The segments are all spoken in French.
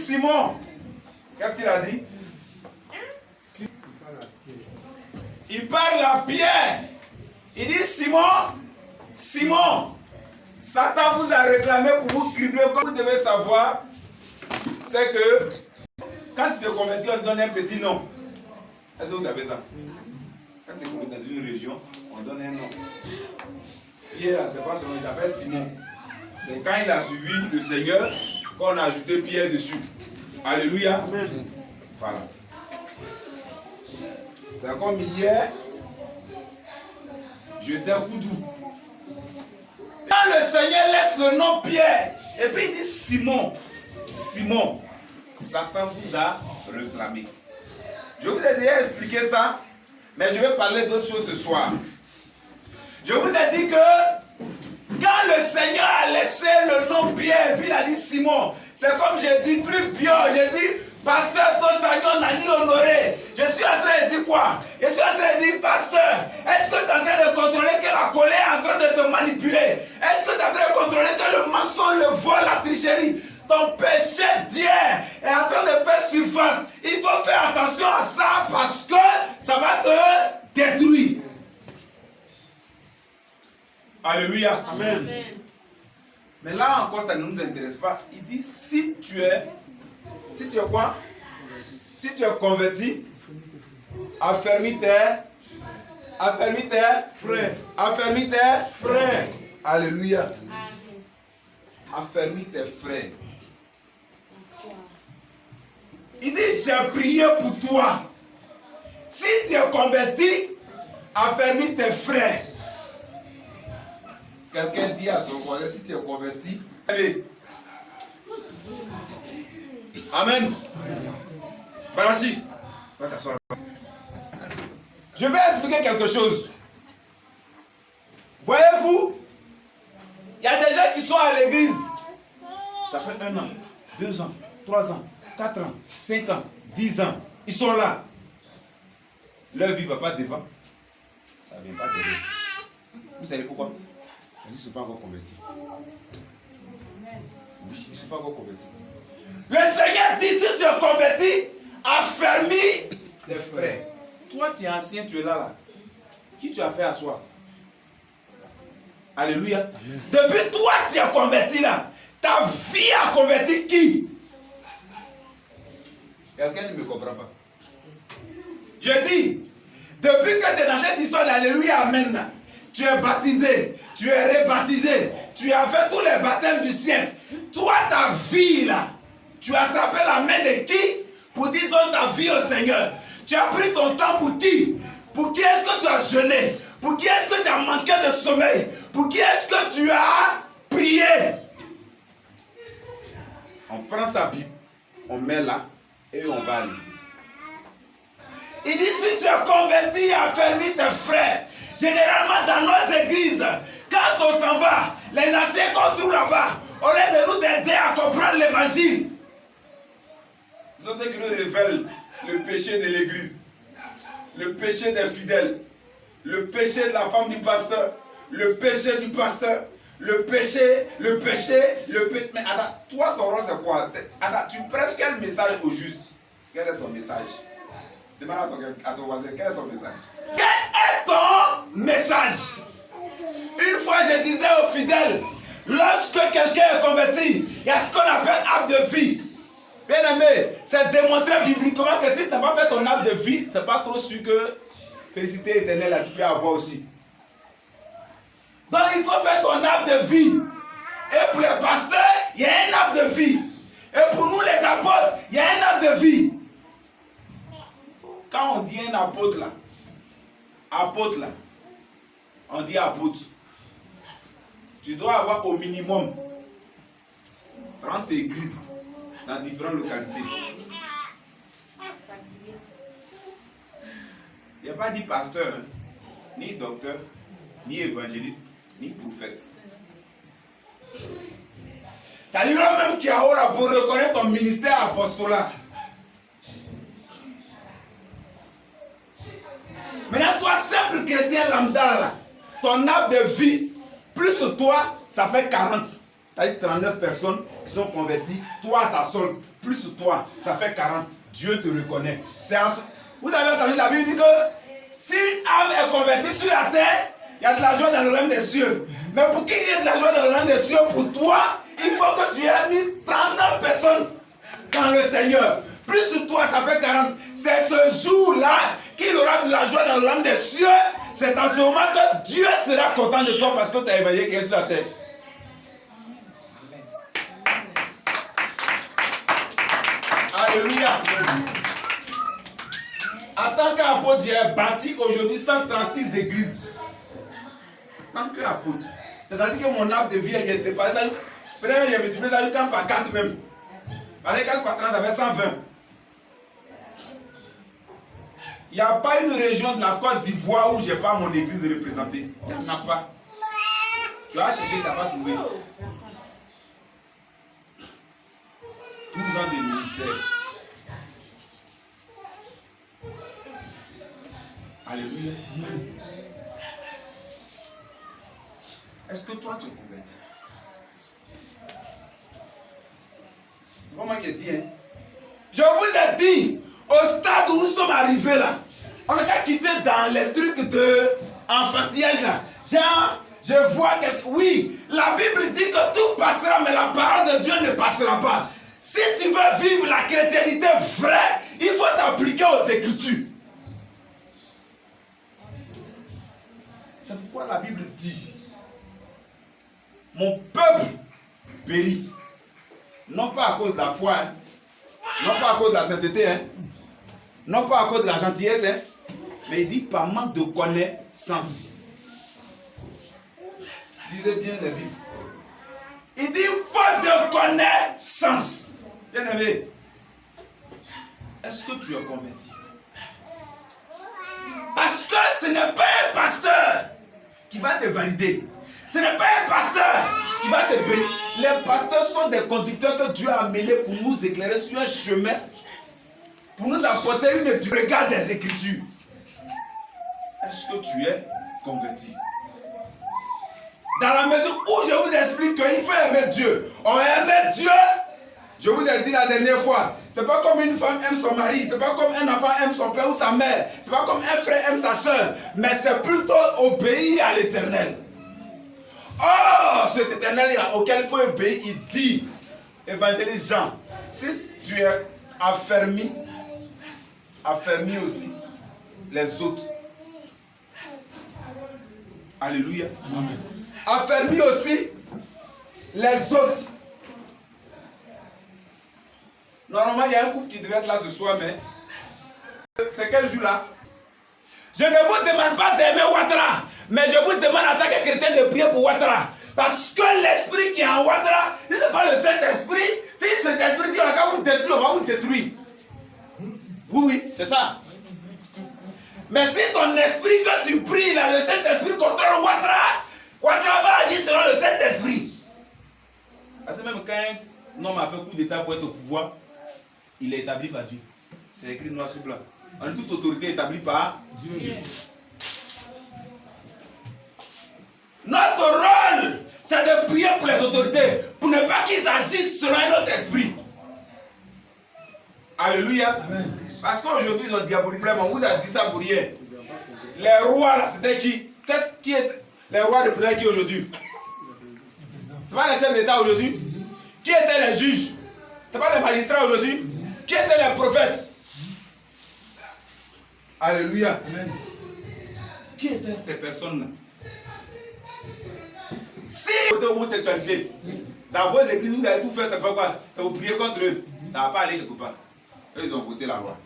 Simon, qu'est-ce qu'il a dit? Il parle à Pierre. Il dit Simon, Simon, Satan vous a réclamé pour vous cribler. Comme vous devez savoir, c'est que quand tu te convertis, on te donne un petit nom. Est-ce que vous savez ça? Quand tu te convertis dans une région, on donne un nom. Pierre, c'était pas son nom, il s'appelle Simon. C'est quand il a suivi le Seigneur qu'on a ajouté Pierre dessus. Alléluia. Amen. Voilà. C'est comme hier, j'étais un coup doux. Quand le Seigneur laisse le nom Pierre, et puis il dit Simon, Simon, Satan vous a réclamé. Je vous ai déjà expliqué ça, mais je vais parler d'autres choses ce soir. Je vous ai dit que quand le Seigneur a laissé le nom Pierre, et puis il a dit Simon, c'est comme j'ai dit plus Bio, j'ai dit Pasteur Tosagnon Nani Honoré. Je suis en train de dire quoi? Je suis en train de dire Pasteur, est-ce que tu es en train de contrôler que la colère est en train de te manipuler? Est-ce que tu es en train de contrôler que le mensonge, le vol, la tricherie, ton péché d'hier est en train de faire surface? Il faut faire attention à ça parce que ça va te détruire. Alléluia. Amen. Amen. Mais là encore, ça ne nous intéresse pas. Il dit, si tu es quoi? Si tu es converti, affermis tes frères. Affermis tes frères. Alléluia. Affermis tes frères. Il dit, j'ai prié pour toi. Si tu es converti, affermis tes frères. Quelqu'un dit à son voisin, si tu es converti, allez. Amen. Balachi, va t'asseoir. Je vais expliquer quelque chose. Voyez-vous, il y a des gens qui sont à l'église. Ça fait 1 an, 2 ans, 3 ans, 4 ans, 5 ans, 10 ans. Ils sont là. Leur vie ne va pas devant. Ça ne vient pas derrière. Vous savez pourquoi? Ils ne sont pas encore convertis. Oui, ils ne sont pas encore convertis. Le Seigneur dit, si tu es converti, affermis tes frères. Toi, tu es ancien, tu es là. Qui tu as fait asseoir? Alléluia. Amen. Depuis toi, tu es converti là. Ta vie a converti qui? Quelqu'un ne me comprend pas. Je dis, depuis que tu es dans cette histoire d'Alléluia, Amen, tu es baptisé, tu es rebaptisé, tu as fait tous les baptêmes du siècle. Toi, ta vie là, tu as attrapé la main de qui pour dire donne ta vie au Seigneur. Tu as pris ton temps pour qui? Pour qui est-ce que tu as jeûné? Pour qui est-ce que tu as manqué de sommeil? Pour qui est-ce que tu as prié? On prend sa Bible, on met là et on va à l'église. Il dit si tu es converti, affermis tes frères. Généralement dans nos églises, quand on s'en va, les anciens qu'on trouve là-bas, au lieu de nous aider à comprendre l'évangile, c'est eux qui nous révèlent le péché de l'église, le péché des fidèles, le péché de la femme du pasteur, le péché du pasteur, le péché. Mais Ada, toi ton rôle c'est quoi? Ada, tu prêches quel message au juste? Quel est ton message? Demande à ton voisin, quel est ton message? Quel est ton message? Une fois je disais aux fidèles, lorsque quelqu'un est converti, il y a ce qu'on appelle acte de vie. Bien aimé, c'est démontré bibliquement que si tu n'as pas fait ton acte de vie, c'est pas trop sûr que félicité éternelle là, tu peux avoir aussi. Donc il faut faire ton acte de vie. Et pour les pasteurs, il y a un acte de vie. Et pour nous les apôtres, il y a un acte de vie. Quand on dit un apôtre là, on dit apôtre. Tu dois avoir au minimum 30 églises dans différentes localités. Il n'y a pas dit pasteur, ni docteur, ni évangéliste, ni prophète. Ça dit même qu'il y a aura pour reconnaître ton ministère apostolat. Maintenant, toi, simple chrétien lambda, là, ton acte de vie, plus toi, ça fait 40. c'est-à-dire 39 personnes qui sont converties, toi ta solde, plus toi, ça fait 40. Dieu te reconnaît. Vous avez entendu la Bible dit que si âme est convertie sur la terre, il y a de la joie dans le royaume des cieux. Mais pour qu'il y ait de la joie dans le royaume des cieux, pour toi, il faut que tu aies mis 39 personnes dans le Seigneur. Plus sur toi, ça fait 40. C'est ce jour-là qu'il aura de la joie dans le royaume des cieux. C'est en ce moment que Dieu sera content de toi parce que tu as éveillé quelqu'un sur la terre. Alléluia. En tant qu'apôtre, j'ai bâti aujourd'hui 136 églises. En tant qu'apôtre. C'est-à-dire que mon arbre de vie est dépassé. Peut-être que j'ai multiplié ça jusqu'à par 4 même. Parce que 4 par 30, ça fait 120. Il n'y a pas une région de la Côte d'Ivoire où je n'ai pas mon église représentée. Il n'y en a pas. Tu as cherché, tu n'as pas trouvé. 12 ans de ministère. Alléluia. Est-ce que toi tu es converti? C'est pas moi qui ai dit, hein. Je vous ai dit, au stade où nous sommes arrivés là, on n'a qu'à quitter dans les trucs de enfantillage là. Genre, je vois que oui, la Bible dit que tout passera, mais la parole de Dieu ne passera pas. Si tu veux vivre la chrétienté vraie, il faut t'appliquer aux Écritures. C'est pourquoi la Bible dit, mon peuple périt, non pas à cause de la foi, hein, non pas à cause de la sainteté, hein, non pas à cause de la gentillesse, hein, mais il dit par manque de connaissance. Lisez bien la Bible. Il dit faute de connaissance. Bien aimé, est-ce que tu es converti? Parce que ce n'est pas un pasteur qui va te valider. Ce n'est pas un pasteur qui va te bénir. Les pasteurs sont des conducteurs que Dieu a amenés pour nous éclairer sur un chemin, pour nous apporter une du regard des Écritures. Est-ce que tu es converti? Dans la mesure où je vous explique qu'il faut aimer Dieu. On aime Dieu. Je vous ai dit la dernière fois, c'est pas comme une femme aime son mari, c'est pas comme un enfant aime son père ou sa mère, c'est pas comme un frère aime sa soeur, mais c'est plutôt obéir à l'Éternel. Oh, cet Éternel auquel il faut obéir, il dit, évangéliste Jean, si tu es affermi aussi les autres. Alléluia. Amen. Affermi aussi les autres. Normalement, il y a un couple qui devait être là ce soir, mais c'est quel jour là? Je ne vous demande pas d'aimer Ouattara, mais je vous demande en tant que chrétien de prier pour Ouattara. Parce que l'esprit qui est en Ouattara, ce n'est pas le Saint-Esprit. Si cet esprit dit on va vous détruire, on va vous détruire. Oui, c'est ça. Mais si ton esprit, quand tu pries, là, le Saint-Esprit contrôle Ouattara, Ouattara va agir selon le Saint-Esprit. Parce que même quand un homme a fait coup d'état pour être au pouvoir, il est établi par Dieu. C'est écrit noir sur blanc. En toute autorité établie par Dieu. Notre rôle, c'est de prier pour les autorités, pour ne pas qu'ils agissent selon un autre esprit. Alléluia. Amen. Parce qu'aujourd'hui, ils ont diabolisé. Vraiment, on vous a dit ça pour rien. Les rois, là, c'était qui? Qu'est-ce qui est les rois de présent qui aujourd'hui? C'est pas les chefs d'État aujourd'hui? Qui étaient les juges? C'est pas les magistrats aujourd'hui? Qui étaient les prophètes? Alléluia. Amen. Qui étaient ces personnes-là? Si vous êtes homosexualité, dans vos églises, vous avez tout fait, ça fait quoi? Ça vous prier contre eux. Ça ne va pas aller quelque part. Eux, ils ont voté la loi.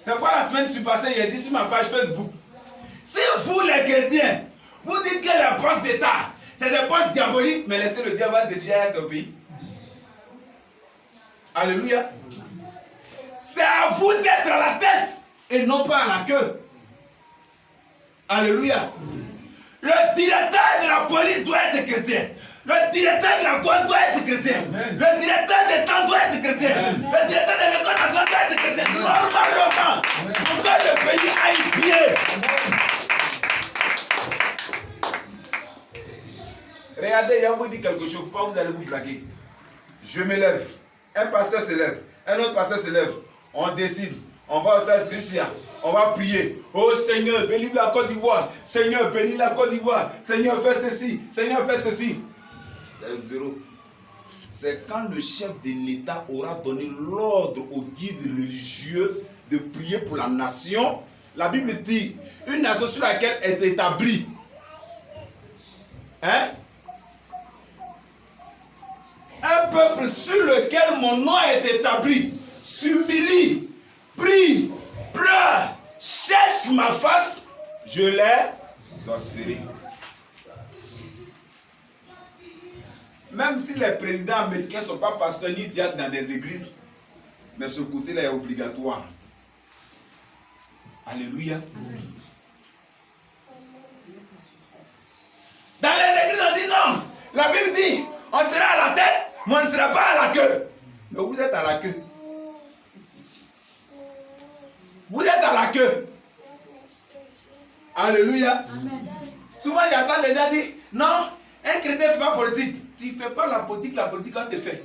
C'est quoi la semaine passée, il a dit sur ma page Facebook. Si vous, les chrétiens, vous dites que les postes d'État, c'est des postes diaboliques, mais laissez le diable diriger ce pays. Alléluia. C'est à vous d'être à la tête et non pas à la queue. Alléluia. Le directeur de la police doit être chrétien. Le directeur de la douane doit être chrétien. Amen. Le directeur des temps doit être chrétien. Amen. Le directeur de l'école nationale doit être chrétien. Normalement, pour que le pays aille bien. vous dire quelque chose, pas vous allez vous blaguer. Je me lève, un pasteur se lève, un autre pasteur se lève, on décide, on va au stade spécial, on va prier. Oh Seigneur, bénis la Côte d'Ivoire, Seigneur, bénis la Côte d'Ivoire, Seigneur, fais ceci, Seigneur, fais ceci. C'est zéro. C'est quand le chef de l'État aura donné l'ordre aux guides religieux de prier pour la nation. La Bible dit, une nation sur laquelle est établie. Hein? Un peuple sur lequel mon nom est établi s'humilie, prie, pleure, cherche ma face, je l'ai exaucé. Même si les présidents américains ne sont pas pasteurs ni diacres dans des églises, mais ce côté-là est obligatoire. Alléluia. Dans les églises, on dit non. La Bible dit, on sera à la tête, mais on ne sera pas à la queue. Mais vous êtes à la queue. Vous êtes à la queue. Alléluia. Amen. Souvent, il y a tant de gens qui disent, non, un chrétien ne fait pas politique. Tu ne fais pas la politique on te fait.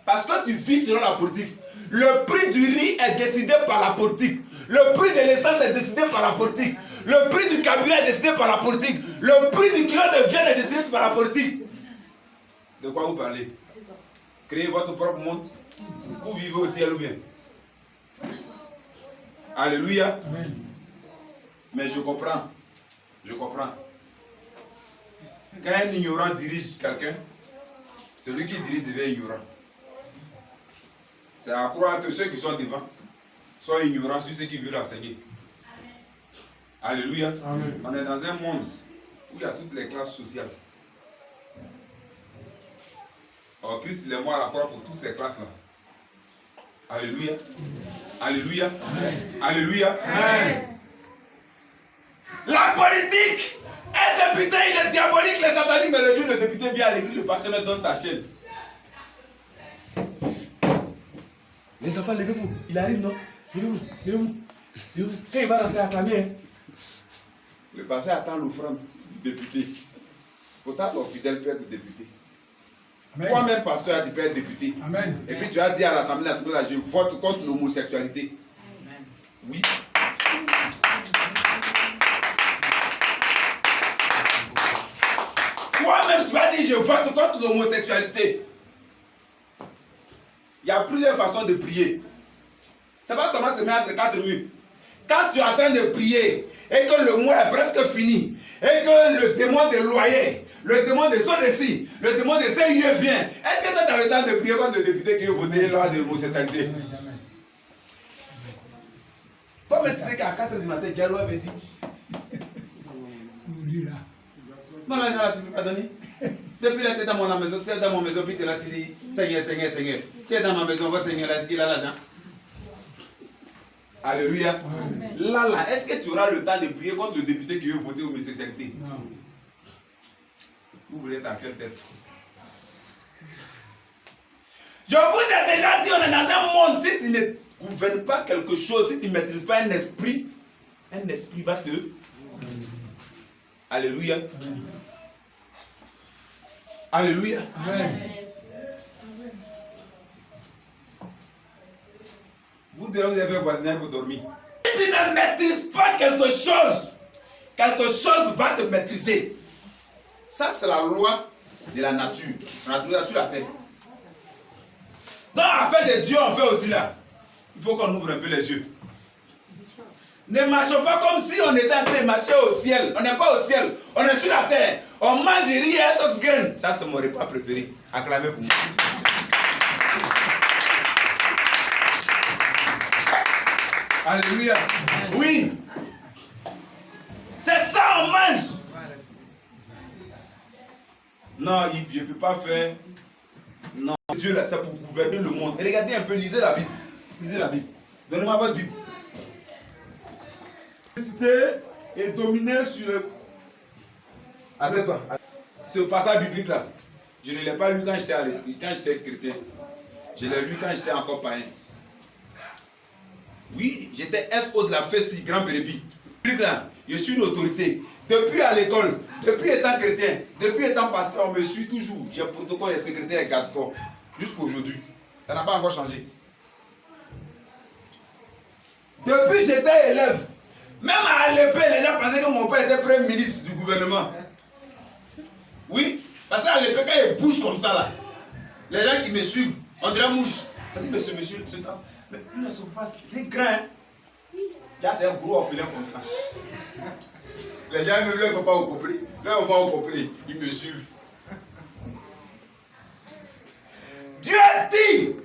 Parce que tu vis selon la politique. Le prix du riz est décidé par la politique. Le prix de l'essence est décidé par la politique. Le prix du carburant est décidé par la politique. Le prix du kilo de viande est décidé par la politique. De quoi vous parlez? Créez votre propre monde. Vous vivez au ciel ou bien? Alléluia. Amen. Mais je comprends. Je comprends. Quand un ignorant dirige quelqu'un, celui qui dirige devient ignorant. C'est à croire que ceux qui sont devant sont ignorants sur ceux qui veulent enseigner. Alléluia. Amen. On est dans un monde où il y a toutes les classes sociales. Alors Christ il est mort à la croix pour toutes ces classes-là. Alléluia. Alléluia. Amen. Alléluia. Amen. La politique, un député il est diabolique, les sataniques, mais le jour où le député vient à l'église, le pasteur me donne sa chaise. Les enfants, levez-vous. Il arrive, non? Levez-vous, levez-vous. Quand il va rentrer à clamer, hein? Le pasteur attend l'offrande du député. Pourtant, ton fidèle peut être député. Toi-même, pasteur, tu peux être député. Amen. Et puis tu as dit à l'Assemblée nationale, je vote contre l'homosexualité. Oui. Toi-même, tu as dit, je vote contre l'homosexualité. Il y a plusieurs façons de prier. C'est pas seulement se mettre entre quatre murs. Quand tu es en train de prier et que le mois est presque fini et que le démon de loyer, le démon de Sodeci, le démon de CIE vient, est-ce que tu as le temps de prier contre le député qui veut voter loi de l'homosexualité? Toi-même, tu sais qu'à 4 h du matin, Diallo avait dit. Non, tu ne peux pas donner. Depuis là, tu es dans mon maison, puis tu es là, tu dis Seigneur, Seigneur, Seigneur. Tu es dans ma maison, va Seigneur, est-ce qu'il a l'argent? Alléluia. Là, est-ce que tu auras le temps de prier contre le député qui veut voter l'homosexualité? Non. Vous voulez être à quelle tête? Je vous ai déjà dit, on est dans un monde, si tu ne gouvernes pas quelque chose, si tu ne maîtrises pas un esprit va te... Alléluia. Amen. Alléluia. Amen. Vous devez faire voisinage pour dormir. Si tu ne maîtrises pas quelque chose va te maîtriser. Ça, c'est la loi de la nature. La nature sur la terre. Dans l'affaire de Dieu, on fait aussi là. Il faut qu'on ouvre un peu les yeux. Ne marchons pas comme si on était en train de marcher au ciel. On n'est pas au ciel. On est sur la terre. On mange du riz et sauce graine. Ça, c'est mon repas préféré. Acclamez pour moi. Alléluia. Oui. C'est ça, on mange. Non, je ne peux pas faire. Non, Dieu là, c'est pour gouverner le monde. Et regardez un peu, lisez la Bible. Lisez la Bible. Donnez-moi votre Bible. Et dominer sur le... Assieds-toi. Ce passage biblique là, je ne l'ai pas lu quand j'étais chrétien. Je l'ai lu quand j'étais encore païen. Oui, j'étais SO de la FESI, Grand Bérébi. Là, je suis une autorité. Depuis à l'école, Depuis étant chrétien, depuis étant pasteur, on me suit toujours. J'ai protocole et secrétaire et garde-corps. Jusqu'aujourd'hui. Ça n'a pas encore changé. Depuis j'étais élève. Même à l'épée, les gens pensaient que mon père était premier ministre du gouvernement. Oui, parce qu'à l'épée, quand il bouge comme ça là, les gens qui me suivent, on dirait mouche. On dit, monsieur, c'est ça. Mais lui, ne se passe, c'est grand. Hein? Là, c'est un gros orphelin comme ça. Les gens ne veulent pas au complet. Là, on va au complet. Ils me suivent. Dieu dit